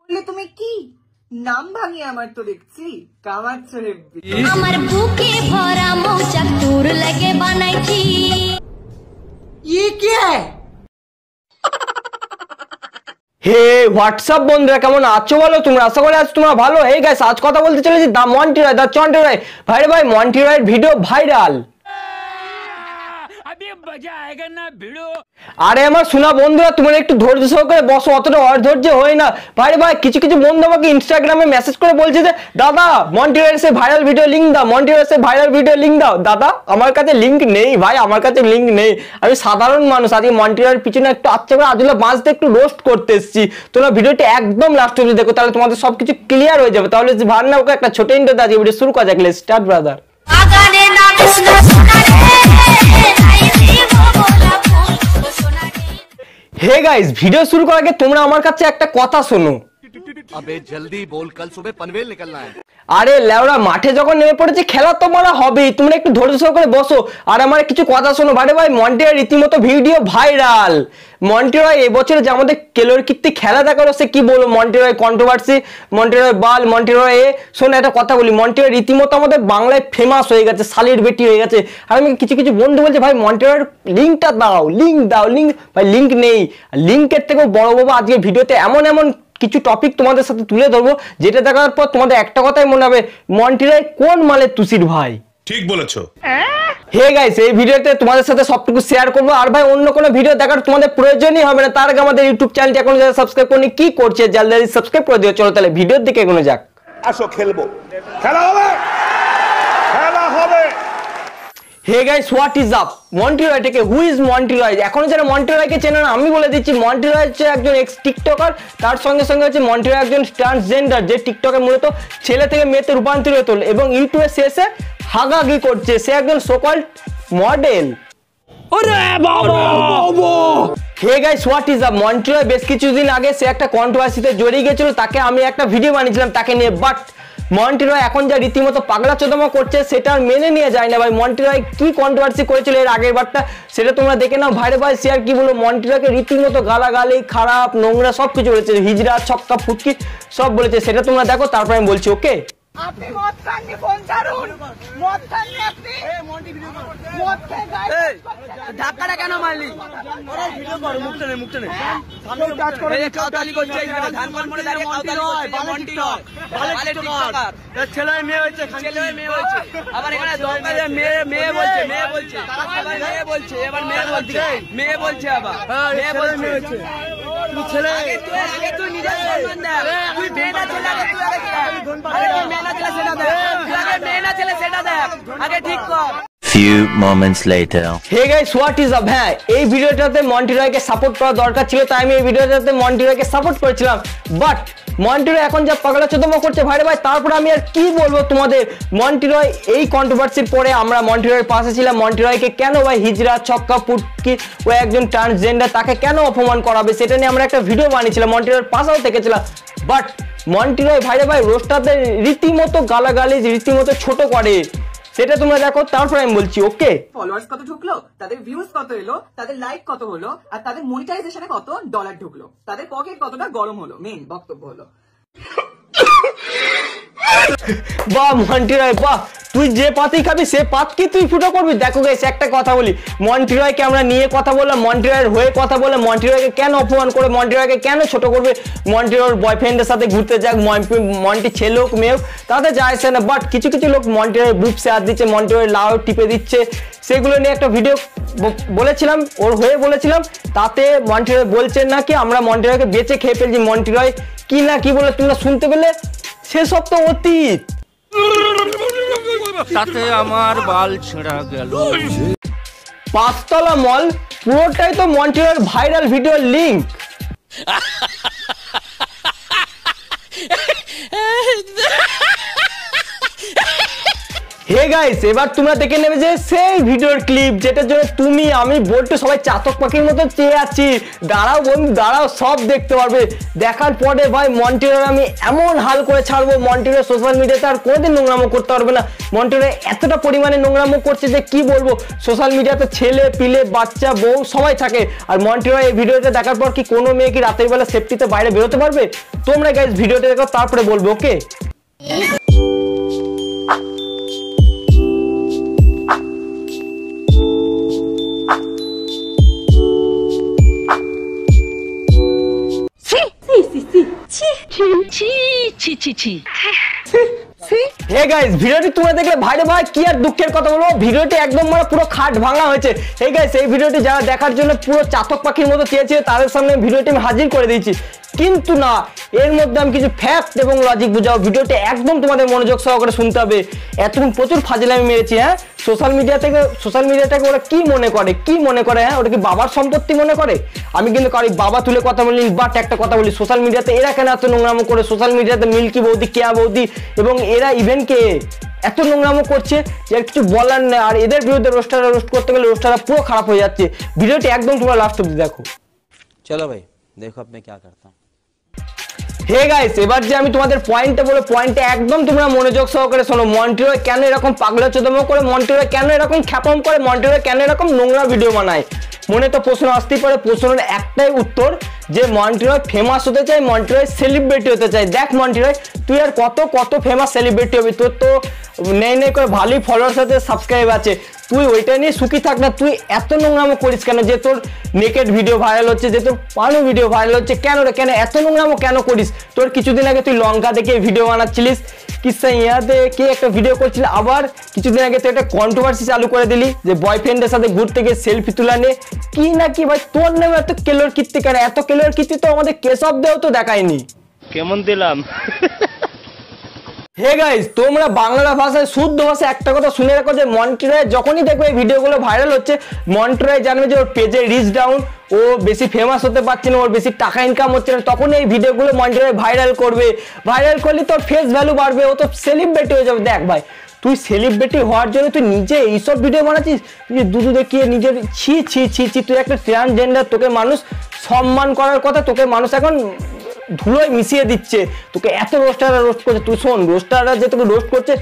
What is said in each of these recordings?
বলে তুমি কি নাম ভাঙিয়ে আমার তো দেখছি কামাচ্ছ হেব্বি। আমার বুকে ভরা মৌচাক তোর লাগে বানাইছি। ये क्या है? হে হোয়াটসঅ্যাপ বন্ধুরা, কেমন আছো বলো তোমরা? আশা করি আজ তোমরা ভালো। হে গাইস, আজ কথা বলতে চলেছি দা মন্টি রয়, দা চন্টি রয়। ভাই মন্টি রয়ের ভিডিও ভাইরাল। আরে আমার শোনা বন্ধুরা, তোমরা একটু ধৈর্য সহকারে বসো, অতটা অধৈর্য হয় না। ভাই কিছু বন্ধু আমাকে ইনস্টাগ্রামে মেসেজ করে বলছে যে দাদা মন্টি রয়ের সে ভাইরাল ভিডিও লিঙ্ক দাও, মন্টি রয়ের সে ভাইরাল ভিডিও লিঙ্ক দাও। দাদা আমার কাছে লিঙ্ক নেই ভাই, আমার কাছে লিঙ্ক নেই। আমি সাধারণ মানুষ, আজকে মন্টি রয়ের পিছনে একটু আচ্ছা করে আজকে বাঁচতে একটু রোস্ট করতে এসেছি। তোমরা ভিডিওটি একদম লাস্ট অবধি দেখো, তাহলে তোমাদের সবকিছু ক্লিয়ার হয়ে যাবে। তাহলে ভার না ওকে একটা ছোট ইন্টারভিউ দিয়ে ভিডিও শুরু করা যাক। Let's start brother. Hey guys, video শুরু করার আগে তোমরা আমার কাছে একটা কথা শোনো। अबे जल्दी बोल, कल सुबह पनवेल निकलना है। আরে লেওরা, মাঠে যখন নেমে পড়েছে খেলা তোমরা হবেই, তোমরা একটু ধৈর্য সহকারে বসো আর আমার কিছু কথা শোনো। ভাই মন্টি রয় রীতিমতো ভিডিও ভাইরাল। মন্টি রয় এবছরে যে আমাদের কেলোর কীর্তি খেলা দেখালো, সে কি বলবো, মন্টি রয় কন্ট্রোভার্সি, মন্টি রয় বাল, মন্টি রয় শোনো একটা কথা বলি, মন্টি রয় রীতিমতো আমাদের বাংলায় ফেমাস হয়ে গেছে, শালির বেটি হয়ে গেছে। আর আমি কিছু বন্ধু বলছে ভাই মন্টি রয়ের লিঙ্কটা দাও, লিঙ্ক দাও। লিঙ্ক ভাই লিঙ্ক নেই। লিঙ্কের থেকেও বড় বাবা আজকে ভিডিওতে এমন কিছু টপিক তোমাদের সাথে তুলে ধরবো, যেটা দেখার পর তোমাদের একটা কথাই মনে হবে, মন্টি রয় কোন মালের তুষির ভাই। ঠিক বলেছো। হে গাইস, এই ভিডিওতে তোমাদের সাথে সবটুকু শেয়ার করবো। আর ভাই অন্য কোনো ভিডিও দেখার তোমাদের প্রয়োজনই হবে না। তার আগে আমাদের ইউটিউব চ্যানেলটি এখন যারা সাবস্ক্রাইব করনি কি করছে, জলদি সাবস্ক্রাইব করে দিও। চলো তাহলে ভিডিওর দিকে এগোনো যাক। আসো খেলবো, খেলা হবে, খেলা হবে। Hey guys, what is up? Monti Roy থেকে হু ইজ মন্টি রয়? এখনো যারা মন্টি রয়কে চেনে না, আমি বলে দিচ্ছি, মন্টি রয় হচ্ছে একজন এক্স টিকটকার। তার সঙ্গে হচ্ছে মন্টি রয় একজন ট্রান্সজেন্ডার, যে টিকটকে মূলত ছেলে থেকে মেয়েতে রূপান্তরিত হল এবং ইউটিউবে শেষে হাগাগি করছে। সে একজন so called model. Hey guys, what is up? Monti Roy বেশ কিছুদিন আগে সে একটা কন্ট্রোভার্সিতে জড়িয়ে গেছিল, তাকে আমি একটা ভিডিও বানিয়েছিলাম তাকে নিয়ে। বাট মন্টি রয় এখন যা রীতিমতো পাগলা চোদমা করছে সেটা মেনে নিয়ে যায় না ভাই। মন্টি রয় কি কন্ট্রোভার্সি করেছিল এর আগের বারটা, সেটা তোমরা দেখে নাও। ভাই শেয়ার কি বলবো, মন্টি রয়কে রীতিমতো গালাগালি, খারাপ, নোংরা সবকিছু বলেছে, হিজড়া, ছক্কা, ফুটকি সব বলেছে। সেটা তোমরা দেখো, তারপর আমি বলছি। ওকে, আপনি মদ খাননি, ফোন ছাড়ুন। মদ খাননি আপনি? মদ খেয়ে গায়ে ধাক্কাটা কেন মারলি? ভিডিও কর, মুখটা নে, মুখটা নে। সামনে কাজ করে এই কাউতালি করছে, এখানে ধানমন মোড়ে দাঁড়িয়ে কাউতালি করছে। মন্টি নয়, ভালো টিকটকার। এর ছেলে মেয়ে হয়েছে, ছেলে মেয়ে হয়েছে। আবার এখানে দোকানে মেয়ে বলছে, আবার মেয়ে বলছে, এবার মেয়ে বলছে, মেয়ে বলছে, আবার মেয়ে বলছে। তুই ছেলে, আগে তুই নিজের সম্মান দে। তুই মেয়ে না ছেলে, আগে তুই আগে তুই মেয়ে না ছেলে সেটা দেখ, তুই আগে মেয়ে না ছেলে সেটা দেখ, আগে ঠিক কর। Few moments later. Hey guys, what is up? হ্যাঁ, এই ভিডিওটাতে মন্টি রয়কে সাপোর্ট করা দরকার ছিল, তাই আমি এই ভিডিওটাতে মন্টি রয়কে সাপোর্ট করেছিলাম। বাট মন্টি রয় এখন যা পাগলা চোদমা করছে ভাই, তারপরে আমি আর কি বলবো তোমাদের। মন্টি রয় এই কন্ট্রোভার্সির পরে আমরা মন্টি রয়ের পাশে ছিলাম। মন্টি রয়কে কেন ভাই হিজড়া, ছক্কা, পুটকি, ও একজন ট্রান্সজেন্ডার, তাকে কেন অপমান করাবে সেটা নিয়ে আমরা একটা ভিডিও বানিয়েছিলাম, মন্টি রয়ের পাশেও থেকেছিলাম। বাট মন্টি রয় ভাই রোস্টারদের রীতিমতো গালাগালি, রীতিমতো ছোট করে, সেটা তোমরা দেখো, তারপর আমি বলছি। ওকে, ফলোয়ার্স কত ঢুকলো, তাদের ভিউজ কত এলো, তাদের লাইক কত হলো, আর তাদের মনিটাইজেশনে কত ডলার ঢুকলো, তাদের পকেট কতটা গরম হলো, মেইন বক্তব্য হলো। বাহ মন্টি রয় বাহ, তুই যে পাতি খাবি সে পাত কি তুই ফুটো করবি। দেখো গাইস, একটা কথা বলি, মন্টি রয়কে আমরা নিয়ে কথা বললাম, মন্টি রয়ের হয়ে কথা বলে, মন্টি রয়কে কেন অপমান করে, মন্টি রয়কে কেন ছোট করবে, মন্টি রয়ের বয়ফ্রেন্ডের সাথে ঘুরতে যাক, মন্টি ছেলে হোক মেয়ে হোক তাতে যায় আসে না। বাট কিছু লোক মন্টি রয়ের বুক শেয়ার দিচ্ছে, মন্টি রয়ের লাউ টিপে দিচ্ছে, সেগুলো নিয়ে একটা ভিডিও বলেছিলাম, ওর হয়ে বলেছিলাম। তাতে মন্টি রয় বলছেন নাকি আমরা মন্টি রয়কে বেঁচে খেয়ে ফেলছি। মন্টি রয় কি না কি বলে তোমরা শুনতে পেলে, সেসব তো অতীত। তাতে আমার বাল ছেঁড়া গেল। পাঁচতলা মল পুরোটাই তো মন্টি রয়ের ভাইরাল ভিডিওর লিঙ্ক। হে গাইস, এবার তোমরা দেখে নেবে যে সেই ভিডিওর ক্লিপ যেটার জন্য তুমি আমি বলতে সবাই চাতক পাখির মতো চেয়ে আছি। দাঁড়াও বন্ধু দাঁড়াও, সব দেখতে পারবে। দেখার পরে ভাই মন্টিরোর আমি এমন হাল করে ছাড়বো, মন্টিরো সোশ্যাল মিডিয়াতে আর কোনোদিন নোংরামো করতে পারবে না। মন্টিরো এতটা পরিমাণে নোংরামো করছে যে কি বলবো, সোশ্যাল মিডিয়াতে ছেলে পিলে বাচ্চা বউ সবাই থাকে। আর মন্টিরো এই ভিডিওটা দেখার পর কি কোনো মেয়ে কি রাতের বেলা সেফটিতে বাইরে বেরোতে পারবে? তোমরা গাইস ভিডিওটা দেখো তারপরে বলবো, ওকে? হে গাইস, ভিডিওটি তোমরা দেখলে ভাইরে ভাই কি আর দুঃখের কথা বলবো, ভিডিওটি একদম মানে পুরো খাট ভাঙা হয়েছে। হে গাইস, এই ভিডিওটি যারা দেখার জন্য পুরো চাতক পাখির মতো চেয়েছিল তাদের সামনে ভিডিওটি আমি হাজির করে দিয়েছি। কিন্তু না, এর মধ্যে আমি কিছু ফ্যাক্ট এবং লজিক বুঝাও। ভিডিওটি একদম তোমাদের মনোযোগ সহকারে শুনতে হবে। এতক্ষণ প্রচুর ফাজিলামি মেরেছি। হ্যাঁ, সোশ্যাল মিডিয়াটাকে ওরা কি মনে করে হ্যাঁ, ওটা কি বাবার সম্পত্তি মনে করে? আমি কিন্তু কারি বাবা তুলে কথা বলি, বাট একটা কথা বলি, সোশ্যাল মিডিয়াতে এরা কেন এত নোংরামো করে? সোশ্যাল মিডিয়াতে মিল্কি বৌদি, কেয়া বৌদি এবং এরা ইভেন কে এত নোংরামো করছে যে কিছু বলার নেই। আর এদের বিরুদ্ধে রোস্ট করতে গেলে রোস্টাররা পুরো খারাপ হয়ে যাচ্ছে। ভিডিওটি একদম তোমরা লাস্ট অব্দি দেখো। চলো ভাই দেখো আপনি কি করতা। হে গাইস, এবার যে আমি তোমাদের পয়েন্টে একদম তোমরা মনোযোগ সহকারে শোনো। মন্টিরো কেন এরকম পাগলা চোদমো করে, মন্টিরো কেন এরকম খ্যাপম করে, মন্টিরো কেন এরকম নোংরা ভিডিও বানায়? মনে তো প্রশ্ন আসতেই পারে। প্রশ্নের একটাই উত্তর যে মন্টিরো ফেমাস হতে চাই, মন্টিরো সেলিব্রিটি হতে চাই। দেখ মন্টিরো, তুই আর কত ফেমাস সেলিব্রিটি হবি? তোর তো নেই করে ভালোই ফলোয়ার্স আছে, সাবস্ক্রাইব আছে। তুই ওইটা নিয়ে সুখী থাক না। তুই এত নোংরামো করিস কেন? যে তোর নেকেড ভিডিও ভাইরাল হচ্ছে, যে তোর পানু ভিডিও ভাইরাল হচ্ছে, কেন এত নোংরামো কেন করিস? তোর কিছুদিন আগে তুই লঙ্কা দেখে ভিডিও বানাচ্ছিলিস, কিসা ইয়াতে কে একটা ভিডিও করছিল, আবার কিছুদিন আগে তুই একটা কন্ট্রোভার্সি চালু করে দিলি যে বয়ফ্রেন্ডের সাথে ঘুরতে গিয়ে সেলফি তুলা নে কি না কি। ভাই তোর নামে এত কেলোর কীর্তি কেন? এত কেলোর কীর্তি তো আমাদের কেশব দেও তো দেখায়নি। কেমন দিলাম? হে গাইস, তোমরা বাংলা ভাষায় শুদ্ধ ভাষায় একটা কথা শুনে রাখো যে মন্টিরো যখনই দেখবে এই ভিডিওগুলো ভাইরাল হচ্ছে, মন্টিরো জানবে যে ওর পেজে রিচ ডাউন, ও বেশি ফেমাস হতে পারছে না, ওর বেশি টাকা ইনকাম হচ্ছে না, তখন এই ভিডিওগুলো মন্টিরো ভাইরাল করবে। ভাইরাল করলে তোর ফেস ভ্যালু বাড়বে, ও তো সেলিব্রিটি হয়ে যাবে। দেখ ভাই, তুই সেলিব্রিটি হওয়ার জন্য তুই নিজে এইসব ভিডিও বানাচ্ছিস, তুই দুধু দেখিয়ে নিজের ছি, তুই একটা ট্রান্সজেন্ডার, তোকে মানুষ সম্মান করার কথা, তোকে মানুষ এখন ধুলোয় মিশিয়ে দিচ্ছে। তোকে এত রোস্টাররা রোস্ট করছে। তুই শোন, রোস্টাররা যে তোকে রোস্ট করছে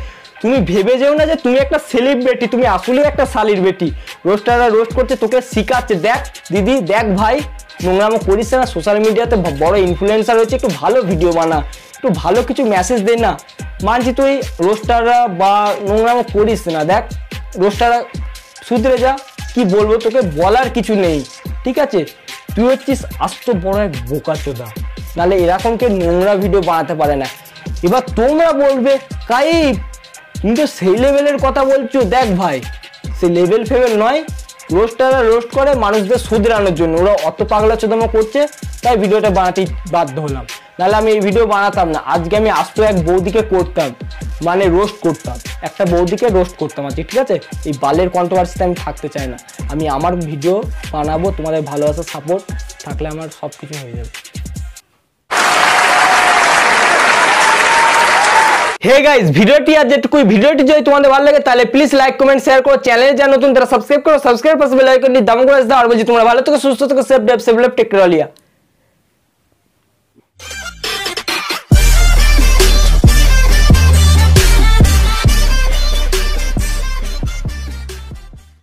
তুমি ভেবে যেও না যে তুমি একটা সেলিব্রিটি, তুমি আসলে একটা শালির বেটি। রোস্টাররা রোস্ট করছে, তোকে শিখাচ্ছে। দেখ দিদি, দেখ ভাই, নোংরামো করিস না। সোশ্যাল মিডিয়াতে বড় ইনফ্লুয়েন্সার হচ্ছে, একটু ভালো ভিডিও বানা, একটু ভালো কিছু মেসেজ দে না। মানছি তুই রোস্টাররা বা নোংরামো করিস না। দেখ রোস্টাররা শুধরে যা, কি বলবো, তোকে বলার কিছু নেই, ঠিক আছে? তুই হচ্ছিস আস্ত বড় এক বোকাচোদা, নাহলে এরকম কে নোংরা ভিডিও বানাতে পারে না। এবার তোমরা বলবে কাইফ তুমি তো সেই লেভেলের কথা বলছো। দেখ ভাই, সে লেভেল ফেভেল নয়। রোস্টাররা রোস্ট করে মানুষদের শুধরানোর জন্য, ওরা অত পাগলা চোদমা করছে তাই ভিডিওটা বানাতেই বাধ্য হলাম, নাহলে আমি এই ভিডিও বানাতাম না। আজকে আমি আস্ত এক বৌদিকে করতাম, মানে রোস্ট করতাম, একটা বৌদিকে রোস্ট করতাম আজকে, ঠিক আছে? এই বালের কন্ট্রোভার্সিতে আমি থাকতে চাই না। আমি আমার ভিডিও বানাবো, তোমাদের ভালোবাসা সাপোর্ট থাকলে আমার সব কিছু হয়ে যাবে। হে গাইস, ভিডিওটি যদি তোমাদের ভালো লাগে তাহলে প্লিজ লাইক কমেন্ট শেয়ার করো। চ্যানেলে যা নতুন তারা সাবস্ক্রাইব করো, সাবস্ক্রাইব পাশে বেল আইকনটি দাম করে দাও। আর বলছি তোমরা ভালো থেকো, সুস্থ থেকো, সেফ টেক কেয়ার।